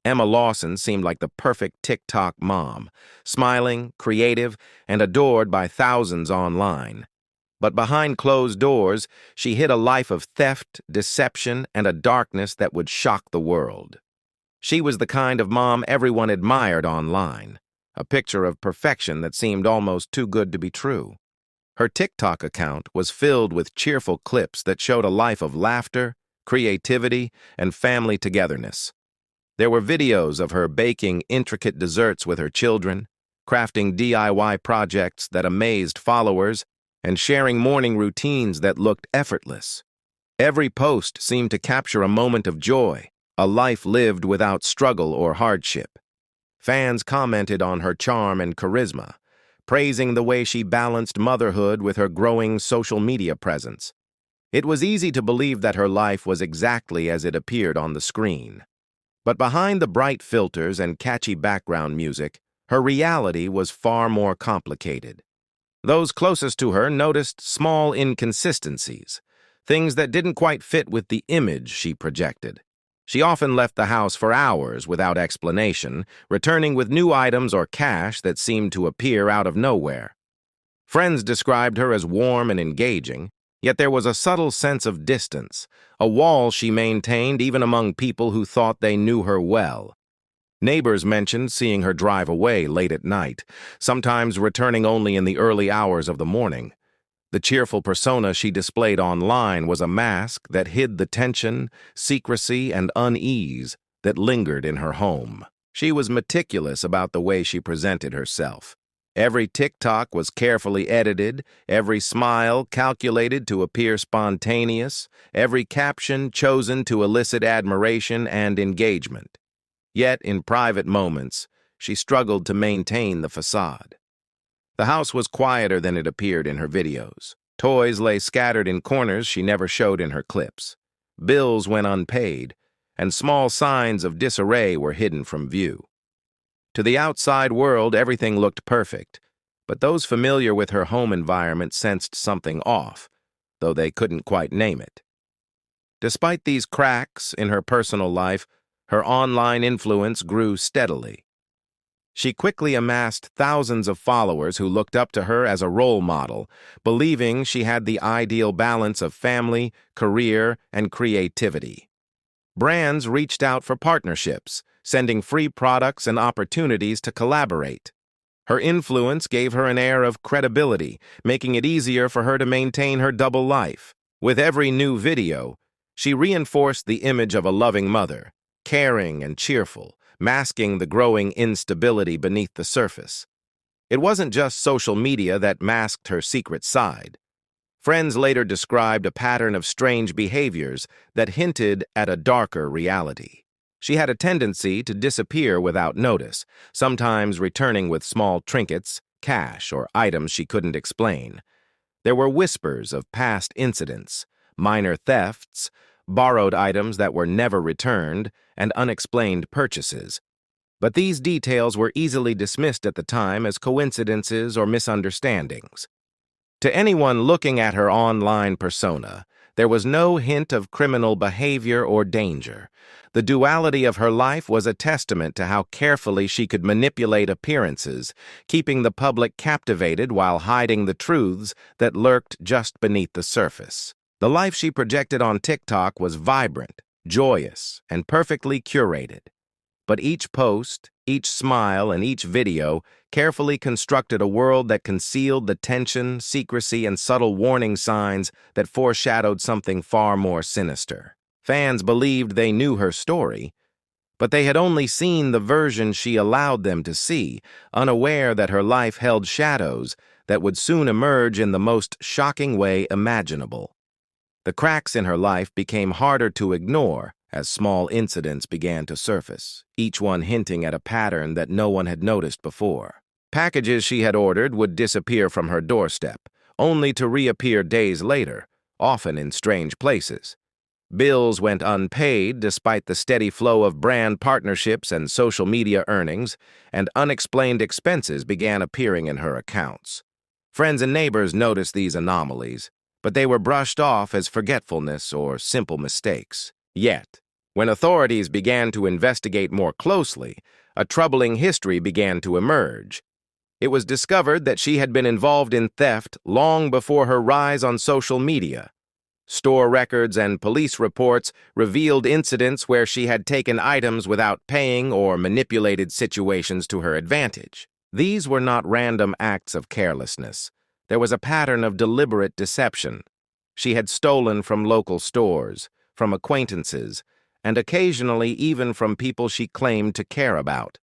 Emma Lawson seemed like the perfect TikTok mom, smiling, creative, and adored by thousands online. But behind closed doors, she hid a life of theft, deception, and a darkness that would shock the world. She was the kind of mom everyone admired online, a picture of perfection that seemed almost too good to be true. Her TikTok account was filled with cheerful clips that showed a life of laughter, creativity, and family togetherness. There were videos of her baking intricate desserts with her children, crafting DIY projects that amazed followers, and sharing morning routines that looked effortless. Every post seemed to capture a moment of joy, a life lived without struggle or hardship. Fans commented on her charm and charisma, praising the way she balanced motherhood with her growing social media presence. It was easy to believe that her life was exactly as it appeared on the screen. But behind the bright filters and catchy background music, her reality was far more complicated. Those closest to her noticed small inconsistencies, things that didn't quite fit with the image she projected. She often left the house for hours without explanation, returning with new items or cash that seemed to appear out of nowhere. Friends described her as warm and engaging, yet there was a subtle sense of distance, a wall she maintained even among people who thought they knew her well. Neighbors mentioned seeing her drive away late at night, sometimes returning only in the early hours of the morning. The cheerful persona she displayed online was a mask that hid the tension, secrecy, and unease that lingered in her home. She was meticulous about the way she presented herself. Every TikTok was carefully edited, every smile calculated to appear spontaneous, every caption chosen to elicit admiration and engagement. Yet, in private moments, she struggled to maintain the facade. The house was quieter than it appeared in her videos. Toys lay scattered in corners she never showed in her clips. Bills went unpaid, and small signs of disarray were hidden from view. To the outside world, everything looked perfect, but those familiar with her home environment sensed something off, though they couldn't quite name it. Despite these cracks in her personal life, her online influence grew steadily. She quickly amassed thousands of followers who looked up to her as a role model, believing she had the ideal balance of family, career, and creativity. Brands reached out for partnerships, sending free products and opportunities to collaborate. Her influence gave her an air of credibility, making it easier for her to maintain her double life. With every new video, she reinforced the image of a loving mother, caring and cheerful, masking the growing instability beneath the surface. It wasn't just social media that masked her secret side. Friends later described a pattern of strange behaviors that hinted at a darker reality. She had a tendency to disappear without notice, sometimes returning with small trinkets, cash, or items she couldn't explain. There were whispers of past incidents, minor thefts, borrowed items that were never returned, and unexplained purchases. But these details were easily dismissed at the time as coincidences or misunderstandings. To anyone looking at her online persona, there was no hint of criminal behavior or danger. The duality of her life was a testament to how carefully she could manipulate appearances, keeping the public captivated while hiding the truths that lurked just beneath the surface. The life she projected on TikTok was vibrant, joyous, and perfectly curated. But each post, each smile, and each video carefully constructed a world that concealed the tension, secrecy, and subtle warning signs that foreshadowed something far more sinister. Fans believed they knew her story, but they had only seen the version she allowed them to see, unaware that her life held shadows that would soon emerge in the most shocking way imaginable. The cracks in her life became harder to ignore as small incidents began to surface, each one hinting at a pattern that no one had noticed before. Packages she had ordered would disappear from her doorstep, only to reappear days later, often in strange places. Bills went unpaid despite the steady flow of brand partnerships and social media earnings, and unexplained expenses began appearing in her accounts. Friends and neighbors noticed these anomalies, but they were brushed off as forgetfulness or simple mistakes. Yet, When authorities began to investigate more closely, a troubling history began to emerge. It was discovered that she had been involved in theft long before her rise on social media. Store records and police reports revealed incidents where she had taken items without paying or manipulated situations to her advantage. These were not random acts of carelessness. There was a pattern of deliberate deception. She had stolen from local stores, from acquaintances, and occasionally even from people she claimed to care about.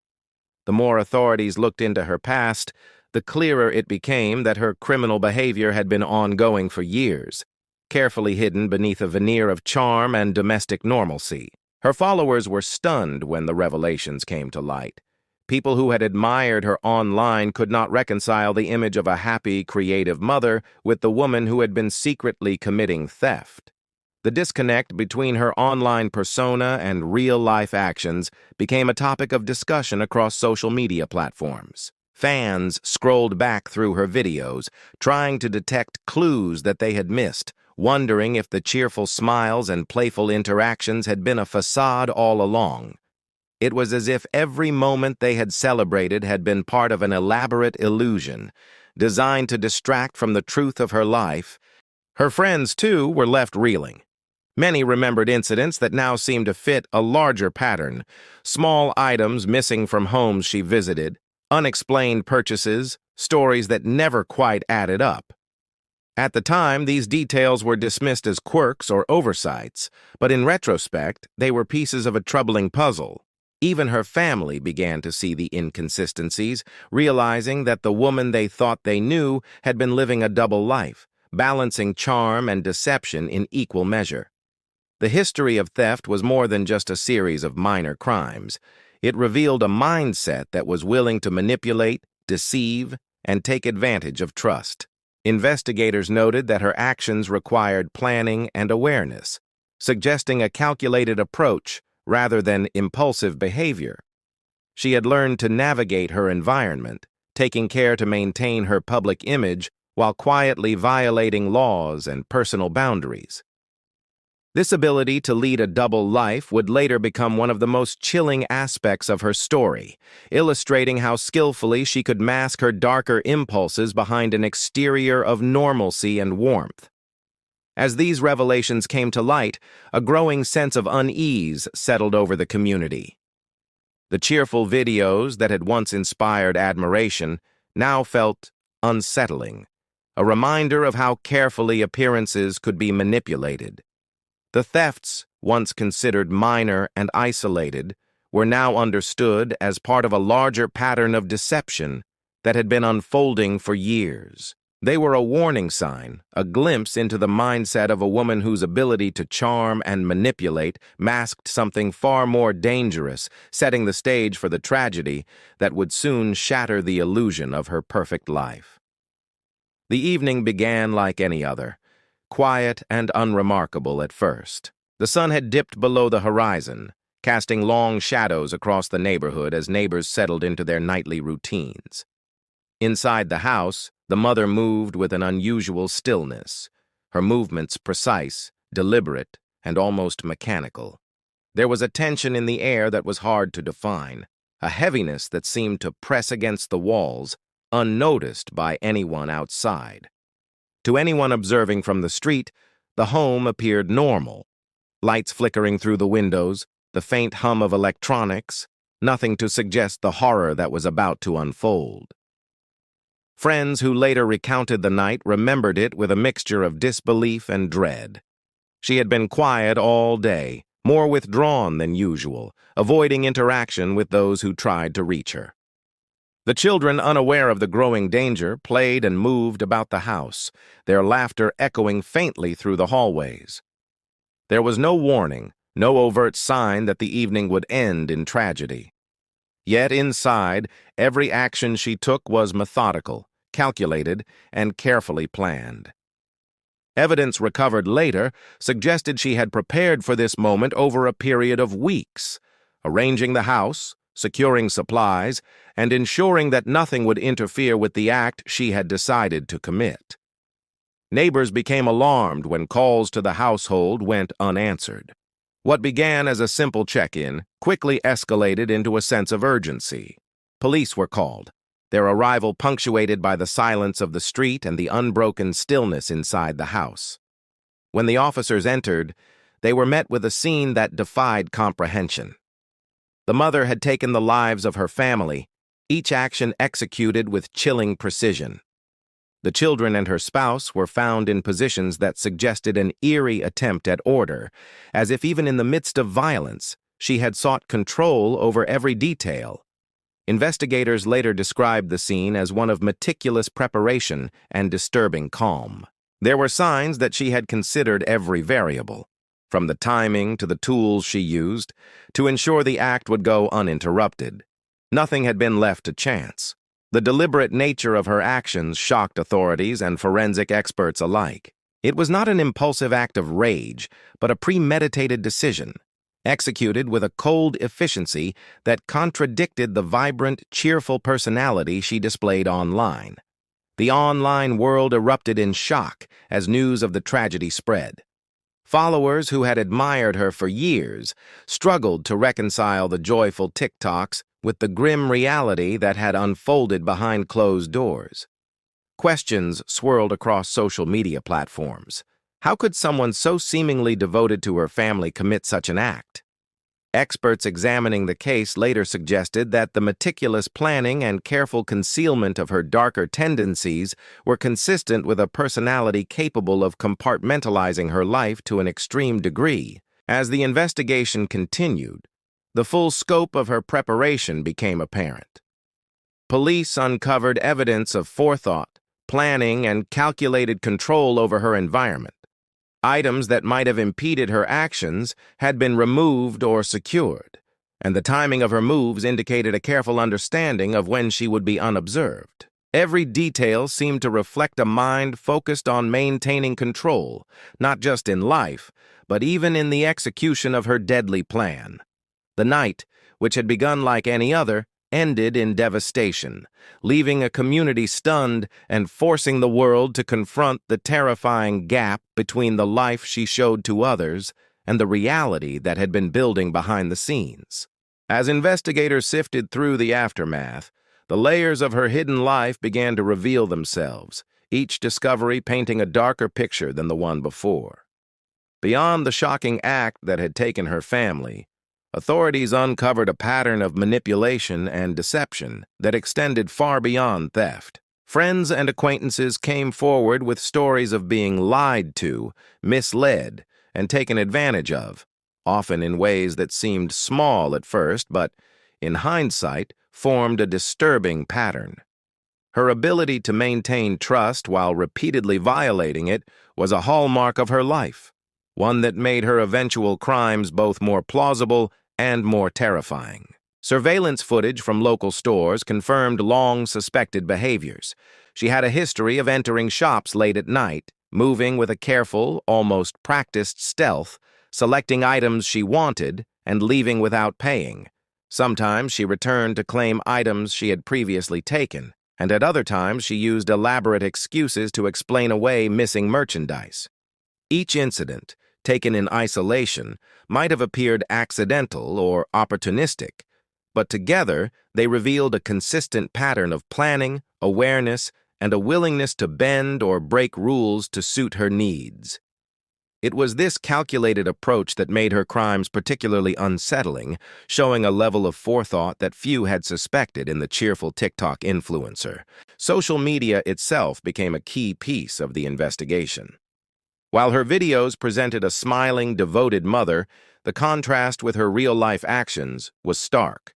The more authorities looked into her past, the clearer it became that her criminal behavior had been ongoing for years, carefully hidden beneath a veneer of charm and domestic normalcy. Her followers were stunned when the revelations came to light. People who had admired her online could not reconcile the image of a happy, creative mother with the woman who had been secretly committing theft. The disconnect between her online persona and real-life actions became a topic of discussion across social media platforms. Fans scrolled back through her videos, trying to detect clues that they had missed, wondering if the cheerful smiles and playful interactions had been a facade all along. It was as if every moment they had celebrated had been part of an elaborate illusion, designed to distract from the truth of her life. Her friends, too, were left reeling. Many remembered incidents that now seemed to fit a larger pattern: small items missing from homes she visited, unexplained purchases, stories that never quite added up. At the time, these details were dismissed as quirks or oversights, but in retrospect, they were pieces of a troubling puzzle. Even her family began to see the inconsistencies, realizing that the woman they thought they knew had been living a double life, balancing charm and deception in equal measure. The history of theft was more than just a series of minor crimes. It revealed a mindset that was willing to manipulate, deceive, and take advantage of trust. Investigators noted that her actions required planning and awareness, suggesting a calculated approach rather than impulsive behavior. She had learned to navigate her environment, taking care to maintain her public image while quietly violating laws and personal boundaries. This ability to lead a double life would later become one of the most chilling aspects of her story, illustrating how skillfully she could mask her darker impulses behind an exterior of normalcy and warmth. As these revelations came to light, a growing sense of unease settled over the community. The cheerful videos that had once inspired admiration now felt unsettling, a reminder of how carefully appearances could be manipulated. The thefts, once considered minor and isolated, were now understood as part of a larger pattern of deception that had been unfolding for years. They were a warning sign, a glimpse into the mindset of a woman whose ability to charm and manipulate masked something far more dangerous, setting the stage for the tragedy that would soon shatter the illusion of her perfect life. The evening began like any other, quiet and unremarkable at first. The sun had dipped below the horizon, casting long shadows across the neighborhood as neighbors settled into their nightly routines. Inside the house, the mother moved with an unusual stillness, her movements precise, deliberate, and almost mechanical. There was a tension in the air that was hard to define, a heaviness that seemed to press against the walls, unnoticed by anyone outside. To anyone observing from the street, the home appeared normal. Lights flickering through the windows, the faint hum of electronics, nothing to suggest the horror that was about to unfold. Friends who later recounted the night remembered it with a mixture of disbelief and dread. She had been quiet all day, more withdrawn than usual, avoiding interaction with those who tried to reach her. The children, unaware of the growing danger, played and moved about the house, their laughter echoing faintly through the hallways. There was no warning, no overt sign that the evening would end in tragedy. Yet inside, every action she took was methodical, calculated, and carefully planned. Evidence recovered later suggested she had prepared for this moment over a period of weeks, arranging the house, securing supplies, and ensuring that nothing would interfere with the act she had decided to commit. Neighbors became alarmed when calls to the household went unanswered. What began as a simple check-in quickly escalated into a sense of urgency. Police were called, their arrival punctuated by the silence of the street and the unbroken stillness inside the house. When the officers entered, they were met with a scene that defied comprehension. The mother had taken the lives of her family, each action executed with chilling precision. The children and her spouse were found in positions that suggested an eerie attempt at order, as if even in the midst of violence, she had sought control over every detail. Investigators later described the scene as one of meticulous preparation and disturbing calm. There were signs that she had considered every variable, from the timing to the tools she used, to ensure the act would go uninterrupted. Nothing had been left to chance. The deliberate nature of her actions shocked authorities and forensic experts alike. It was not an impulsive act of rage, but a premeditated decision, executed with a cold efficiency that contradicted the vibrant, cheerful personality she displayed online. The online world erupted in shock as news of the tragedy spread. Followers who had admired her for years struggled to reconcile the joyful TikToks with the grim reality that had unfolded behind closed doors. Questions swirled across social media platforms. How could someone so seemingly devoted to her family commit such an act? Experts examining the case later suggested that the meticulous planning and careful concealment of her darker tendencies were consistent with a personality capable of compartmentalizing her life to an extreme degree. As the investigation continued, the full scope of her preparation became apparent. Police uncovered evidence of forethought, planning, and calculated control over her environment. Items that might have impeded her actions had been removed or secured, and the timing of her moves indicated a careful understanding of when she would be unobserved. Every detail seemed to reflect a mind focused on maintaining control, not just in life, but even in the execution of her deadly plan. The night, which had begun like any other, ended in devastation, leaving a community stunned and forcing the world to confront the terrifying gap between the life she showed to others and the reality that had been building behind the scenes. As investigators sifted through the aftermath, the layers of her hidden life began to reveal themselves, each discovery painting a darker picture than the one before. Beyond the shocking act that had taken her family, authorities uncovered a pattern of manipulation and deception that extended far beyond theft. Friends and acquaintances came forward with stories of being lied to, misled, and taken advantage of, often in ways that seemed small at first, but, in hindsight, formed a disturbing pattern. Her ability to maintain trust while repeatedly violating it was a hallmark of her life, one that made her eventual crimes both more plausible and more terrifying. Surveillance footage from local stores confirmed long-suspected behaviors. She had a history of entering shops late at night, moving with a careful, almost practiced stealth, selecting items she wanted and leaving without paying. Sometimes she returned to claim items she had previously taken, and at other times she used elaborate excuses to explain away missing merchandise. Each incident, taken in isolation, might have appeared accidental or opportunistic, but together they revealed a consistent pattern of planning, awareness, and a willingness to bend or break rules to suit her needs. It was this calculated approach that made her crimes particularly unsettling, showing a level of forethought that few had suspected in the cheerful TikTok influencer. Social media itself became a key piece of the investigation. While her videos presented a smiling, devoted mother, the contrast with her real-life actions was stark.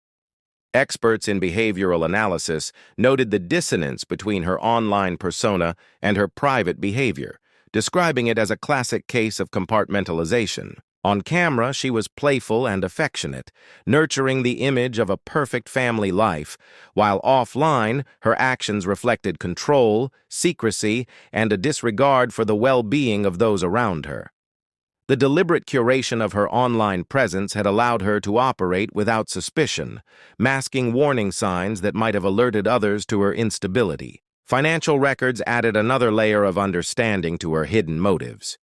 Experts in behavioral analysis noted the dissonance between her online persona and her private behavior, describing it as a classic case of compartmentalization. On camera, she was playful and affectionate, nurturing the image of a perfect family life, while offline, her actions reflected control, secrecy, and a disregard for the well-being of those around her. The deliberate curation of her online presence had allowed her to operate without suspicion, masking warning signs that might have alerted others to her instability. Financial records added another layer of understanding to her hidden motives.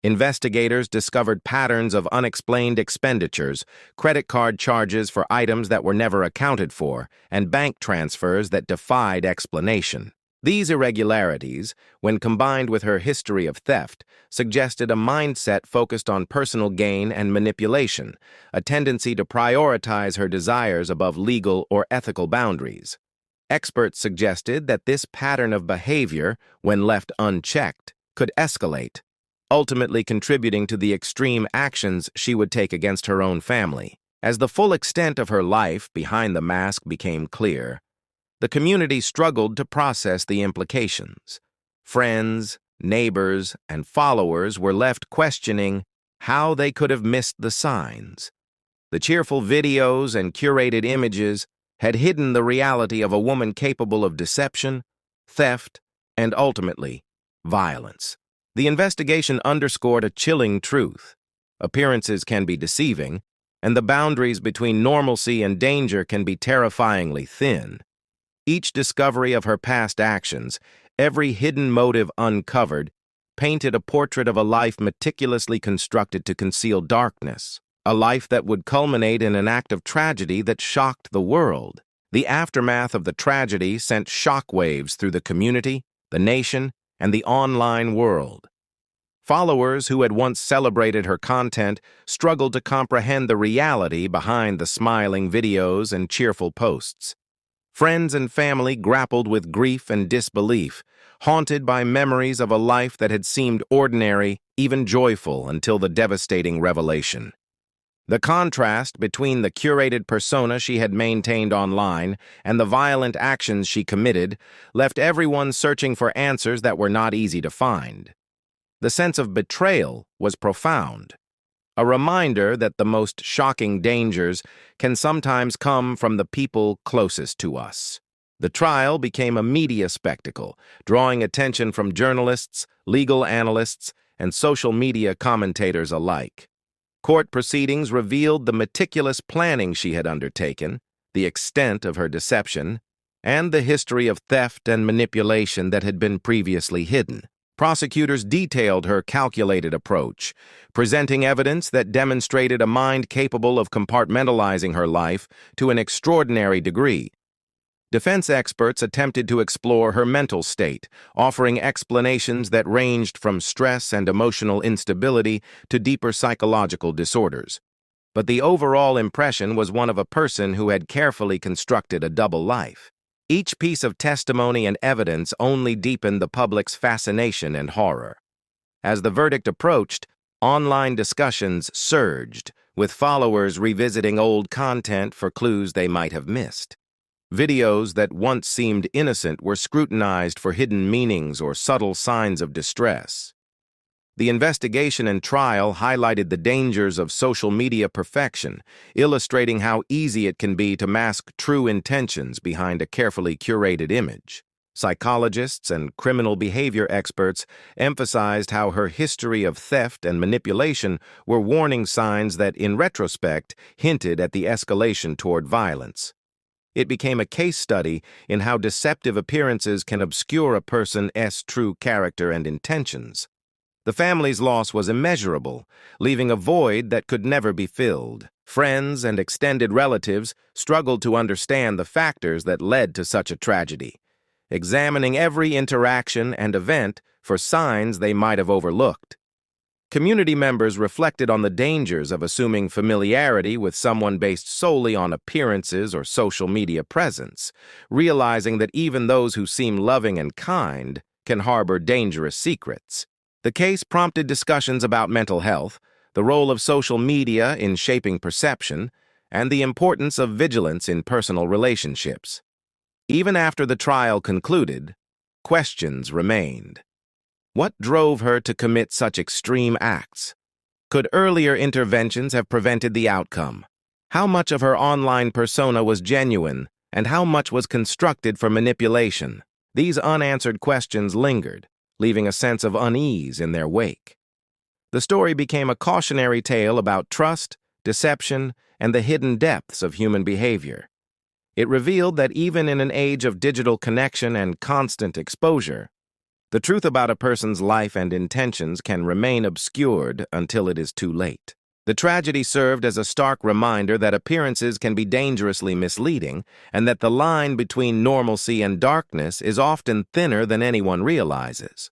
Investigators discovered patterns of unexplained expenditures, credit card charges for items that were never accounted for, and bank transfers that defied explanation. These irregularities, when combined with her history of theft, suggested a mindset focused on personal gain and manipulation, a tendency to prioritize her desires above legal or ethical boundaries. Experts suggested that this pattern of behavior, when left unchecked, could escalate, ultimately contributing to the extreme actions she would take against her own family. As the full extent of her life behind the mask became clear, the community struggled to process the implications. Friends, neighbors, and followers were left questioning how they could have missed the signs. The cheerful videos and curated images had hidden the reality of a woman capable of deception, theft, and ultimately, violence. The investigation underscored a chilling truth. Appearances can be deceiving, and the boundaries between normalcy and danger can be terrifyingly thin. Each discovery of her past actions, every hidden motive uncovered, painted a portrait of a life meticulously constructed to conceal darkness, a life that would culminate in an act of tragedy that shocked the world. The aftermath of the tragedy sent shockwaves through the community, the nation, and the online world. Followers who had once celebrated her content struggled to comprehend the reality behind the smiling videos and cheerful posts. Friends and family grappled with grief and disbelief, haunted by memories of a life that had seemed ordinary, even joyful, until the devastating revelation. The contrast between the curated persona she had maintained online and the violent actions she committed left everyone searching for answers that were not easy to find. The sense of betrayal was profound, a reminder that the most shocking dangers can sometimes come from the people closest to us. The trial became a media spectacle, drawing attention from journalists, legal analysts, and social media commentators alike. Court proceedings revealed the meticulous planning she had undertaken, the extent of her deception, and the history of theft and manipulation that had been previously hidden. Prosecutors detailed her calculated approach, presenting evidence that demonstrated a mind capable of compartmentalizing her life to an extraordinary degree. Defense experts attempted to explore her mental state, offering explanations that ranged from stress and emotional instability to deeper psychological disorders. But the overall impression was one of a person who had carefully constructed a double life. Each piece of testimony and evidence only deepened the public's fascination and horror. As the verdict approached, online discussions surged, with followers revisiting old content for clues they might have missed. Videos that once seemed innocent were scrutinized for hidden meanings or subtle signs of distress. The investigation and trial highlighted the dangers of social media perfection, illustrating how easy it can be to mask true intentions behind a carefully curated image. Psychologists and criminal behavior experts emphasized how her history of theft and manipulation were warning signs that, in retrospect, hinted at the escalation toward violence. It became a case study in how deceptive appearances can obscure a person's true character and intentions. The family's loss was immeasurable, leaving a void that could never be filled. Friends and extended relatives struggled to understand the factors that led to such a tragedy, examining every interaction and event for signs they might have overlooked. Community members reflected on the dangers of assuming familiarity with someone based solely on appearances or social media presence, realizing that even those who seem loving and kind can harbor dangerous secrets. The case prompted discussions about mental health, the role of social media in shaping perception, and the importance of vigilance in personal relationships. Even after the trial concluded, questions remained. What drove her to commit such extreme acts? Could earlier interventions have prevented the outcome? How much of her online persona was genuine, and how much was constructed for manipulation? These unanswered questions lingered, leaving a sense of unease in their wake. The story became a cautionary tale about trust, deception, and the hidden depths of human behavior. It revealed that even in an age of digital connection and constant exposure, The truth about a person's life and intentions can remain obscured until it is too late. The tragedy served as a stark reminder that appearances can be dangerously misleading and that the line between normalcy and darkness is often thinner than anyone realizes.